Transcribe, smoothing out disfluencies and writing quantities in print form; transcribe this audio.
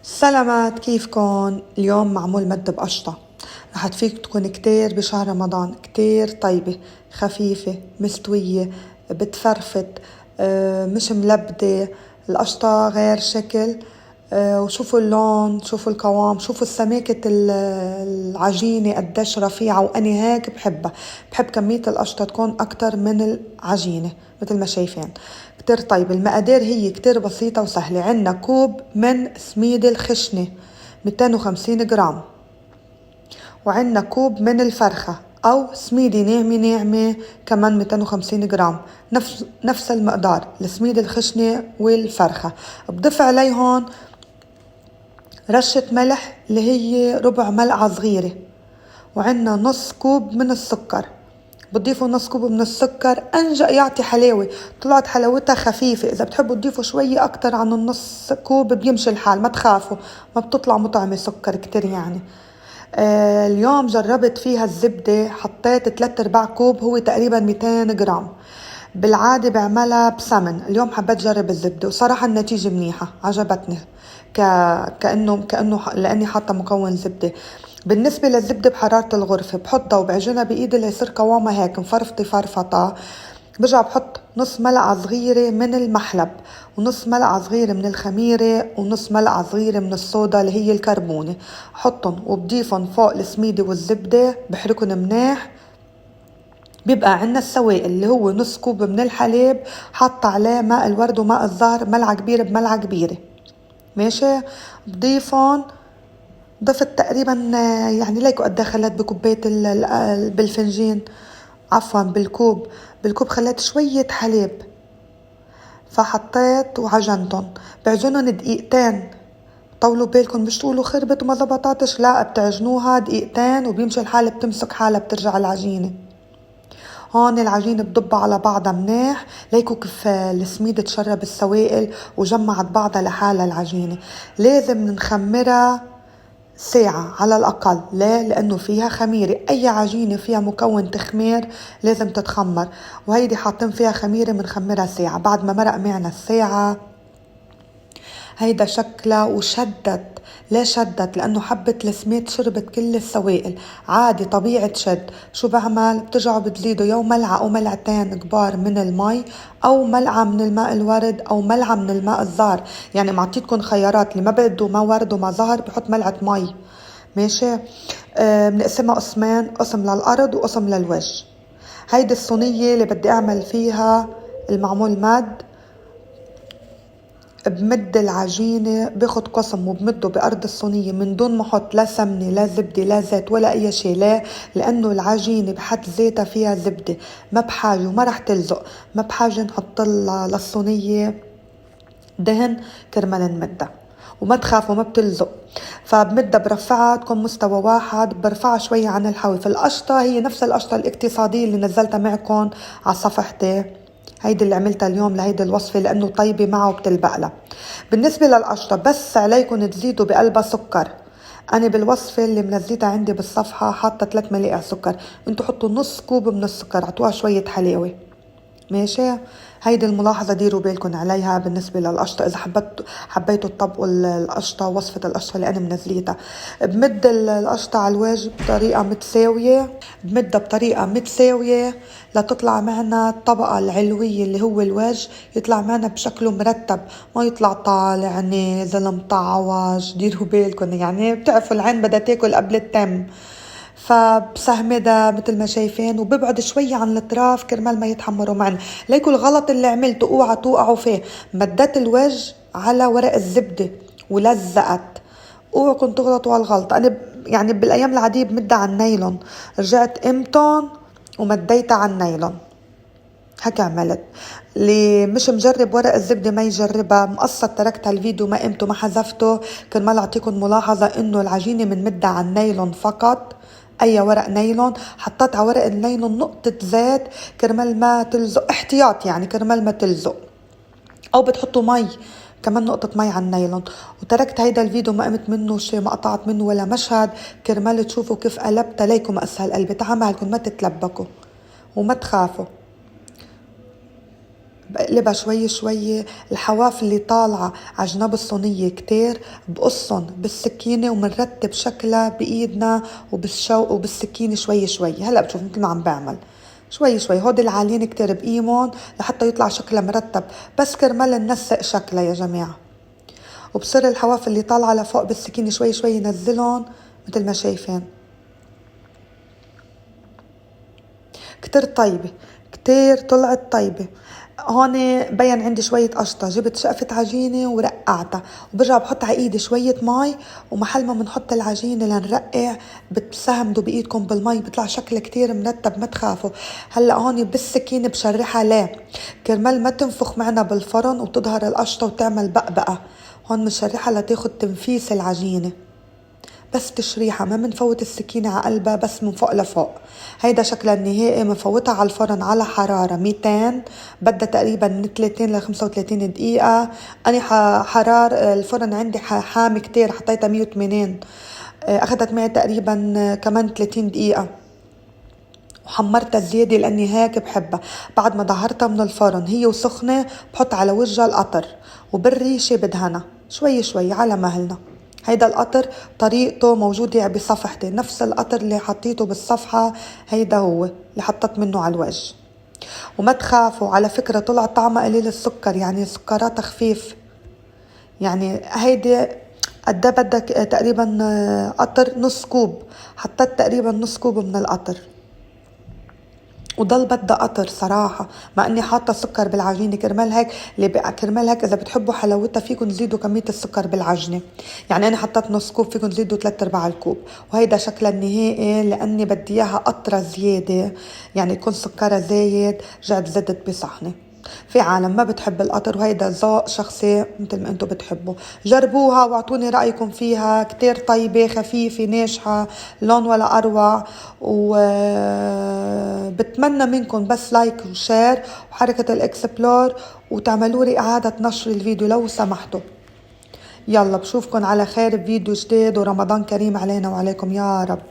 سلامات، كيفكن؟ اليوم معمول مد بقشطة. رح تفيد تكون كتير بشهر رمضان، كتير طيبة، خفيفة، مستوية، بتفرفت، مش ملبدة. القشطة غير شكل. وشوفوا اللون، شوفوا القوام، شوفوا السماكة العجينة قديش رفيعة، وأنا هيك بحبها. بحب كمية القشطة تكون أكتر من العجينة مثل ما شايفين. كتير طيب. المقادير هي كتير بسيطة وسهلة. عنا كوب من سميد الخشنة 250 جرام، وعنا كوب من الفرخة أو سميدة ناعمة ناعمة كمان 250 جرام. نفس المقدار السميد الخشنة والفرخة. بضيف عليهم رشة ملح اللي هي ربع ملعقة صغيرة، وعنا نص كوب من السكر. بتضيفوا نص كوب من السكر، أنجأ يعطي حلاوة. طلعت حلاوتها خفيفة. إذا بتحبوا تضيفوا شوية أكتر عن النص كوب بيمشي الحال، ما تخافوا، ما بتطلع مطعمة سكر كتير يعني. اليوم جربت فيها الزبدة، حطيت 3/4 كوب، هو تقريبا 200 جرام. بالعادة بعملها بسمن، اليوم حبيت جرب الزبدة وصراحة النتيجة منيحة، عجبتني. كأنه لأني حاطة مكون زبدة. بالنسبة للزبدة بحرارة الغرفة بحطها وبعجنها بإيدي ليصير قوامها هيك مفرفطة فرفطة. برجع بحط نص ملعقة صغيرة من المحلب، ونص ملعقة صغيرة من الخميرة، ونص ملعقة صغيرة من الصودا اللي هي الكربونة. حطهم وبضيفهم فوق السميدة والزبدة، بحركهم منيح. بيبقى عنا السوائل اللي هو نص كوب من الحليب، حط عليه ماء الورد وماء الزهر، ملعقة كبيرة بملعقة كبيرة. ماشي. بضيفهم. ضفت تقريبا يعني ليكو قد خلت بكوباية بالفنجين، عفوا بالكوب خليت شوية حليب، فحطيت وعجنتهم. بعجنهم دقيقتين. طولوا بالكم مش تقولوا خربت وما زبطاتش، لا، بتعجنوها دقيقتين وبيمشي الحال، بتمسك حالها بترجع العجينة. هون العجينة بضبها على بعضها منيح، ليكو كيف السميد تشرب السوائل وجمعت بعضها لحالها العجينة. لازم نخمرها ساعة على الأقل. ليه؟ لأنه فيها خميرة. أي عجينة فيها مكون تخمير لازم تتخمر، وهيدي حاطين فيها خميرة بنخمرها ساعة. بعد ما مرق معنا الساعة هيدا شكلها وشدت. ليه شدت؟ لأنه حبة السميد شربت كل السوائل. عادي طبيعي تشد. شو بعمل؟ بترجعوا بتزيدوا يو ملعقة أو ملعقتين كبار من المي، أو ملعقة من الماء الورد، أو ملعقة من الماء الزهر. يعني معطيتكم خيارات، اللي ما بده ما ورد وما زهر بحط ملعقة مي. ماشي. بنقسمها قسمين، قسم للأرض وقسم للوجه. هيدي الصينية اللي بدي أعمل فيها المعمول مد. بمد العجينة، باخد قسم وبمده بأرض الصينية من دون ما احط لا سمنة لا زبدة لا زيت ولا أي شيء. ليه؟ لأنه العجينة بحد ذاتها فيها زبدة، ما بحاجة وما رح تلزق. ما بحاجة نحط للصينية دهن كرمال نمدها. وما تخافوا ما بتلزق. فبمدها برفعها تكون مستوى واحد، برفعها شوية عن الحواف. القشطة هي نفس القشطة الاقتصادية اللي نزلتها معكم على صفحتي. هيدي اللي عملتها اليوم لهيدي الوصفة لأنه طيبة معه وبتلبقلها. بالنسبة للقشطة بس عليكم تزيدوا بقلبها سكر. أنا بالوصفة اللي منزلتها عندي بالصفحة حاطة 3 ملاعق سكر، انتوا حطوا نص كوب من السكر، عطوها شوية حلاوة. ماشي. هيدي الملاحظة ديروا بالكم عليها بالنسبة للقشطة إذا حبيتوا تطبقوا القشطة، وصفة القشطة اللي أنا منزليتها. بمد القشطة على الوجه بطريقة متساوية، بمدها بطريقة متساوية لتطلع معنا الطبقة العلوية اللي هو الوجه، يطلع معنا بشكله مرتب، ما يطلع طالع نازل مطعوج. ديروا بالكم، يعني بتعرفوا العين بدها تاكل قبل التم. فبسهمدها مثل ما شايفين، وببعد شوي عن الاطراف كرمال ما يتحمروا معنا. ليكوا الغلط اللي عملته اوعى توقعوا فيه. مدت الوجه على ورق الزبدة ولزقت. اوعوا تغلطوا على الغلط. انا يعني بالايام العادية بمدها على النايلون، رجعت قمتن ومديتها على النايلون. هيك عملت. اللي مش مجرب ورق الزبدة ما يجربها. مقصد تركت الفيديو ما قمته ما حذفته كرمال اعطيكم ملاحظة انه العجينة من مدة على النايلون فقط. اي ورق نايلون. حطيت على ورق النايلون نقطة زيت كرمال ما تلزق، احتياط يعني كرمال ما تلزق. او بتحطوا مي كمان، نقطة مي على النايلون. وتركت هيدا الفيديو ما قمت منه شيء، ما قطعت منه ولا مشهد كرمال تشوفوا كيف قلبتها. ليكم اسهل قلبي تعملكم ما تتلبكوا وما تخافوا. بقلبها شوي شوي. الحواف اللي طالعة على جناب الصينية كتير بقصن بالسكينة ومنرتب شكلها بإيدنا وبالسكينة شوي شوي. هلأ بتشوف مثل ما عم بعمل شوي شوي. هودي العالين كتير بقيمون لحتى يطلع شكلها مرتب، بس كرمال ننسق شكلها يا جماعة. وبصير الحواف اللي طالعة لفوق بالسكينة شوي شوي نزلهم مثل ما شايفين. كتير طيبة، كتير طلعت طيبة. هون بين عندي شوية قشطة، جبت شقفة عجينة ورقعتها، وبرجع بحط على ايدي شوية مي، ومحل ما بنحط العجينة لنرقع بتسهمدوا بايدكم بالمي بيطلع شكل كتير مرتب. ما تخافوا. هلا هون بالسكينة بشرحها ليه؟ كرمال ما تنفخ معنا بالفرن وتظهر القشطة وتعمل بقبقة. هون مشرحها لتاخد تنفيس العجينة، بس تشريحة، ما منفوت السكينة على قلبها، بس من فوق لفوق. هيدا شكلها النهائي. منفوتها على الفرن على حرارة 200، بدها تقريبا من 30 ل 35 دقيقة. أنا حرار الفرن عندي حامي كتير، حطيتها 180. أخذت معي تقريبا كمان 30 دقيقة، وحمرتها زيادة لأني هيك بحبها. بعد ما ظهرتها من الفرن هي وسخنة بحط على وجهها القطر، وبالريشة بدهنها شوي شوي على مهلنا. هيدا القطر طريقته موجودة بصفحتي، نفس القطر اللي حطيته بالصفحة هيدا هو اللي حطت منه على الوجه. وما تخافوا، على فكرة طلع طعمها قليل السكر، يعني سكراتها خفيف. يعني هيدي قد بدك تقريبا قطر نص كوب، حطيت تقريبا نص كوب من القطر، وضل بدها قطر صراحة، مع اني حاطة سكر بالعجينة. كرمال هيك كرمال هيك اذا بتحبوا حلاوتها فيكن تزيدوا كمية السكر بالعجنة. يعني انا حطيت نص كوب، فيكن تزيدوا 3/4 الكوب. وهيدا شكلها النهائي لاني بدي اياها قطرة زيادة، يعني يكون سكرها زايد. رجعت زدت بصحنة. في عالم ما بتحب القطر، وهيدا ذوق شخصي مثل ما انتم بتحبوا. جربوها واعطوني رأيكم فيها. كتير طيبة، خفيفة، ناجحة، لون ولا أروع. وبتمنى منكم بس لايك وشير وحركة الاكسبلور، وتعملوا لي إعادة نشر الفيديو لو سمحتوا. يلا بشوفكن على خير بفيديو جديد، ورمضان كريم علينا وعليكم يا رب.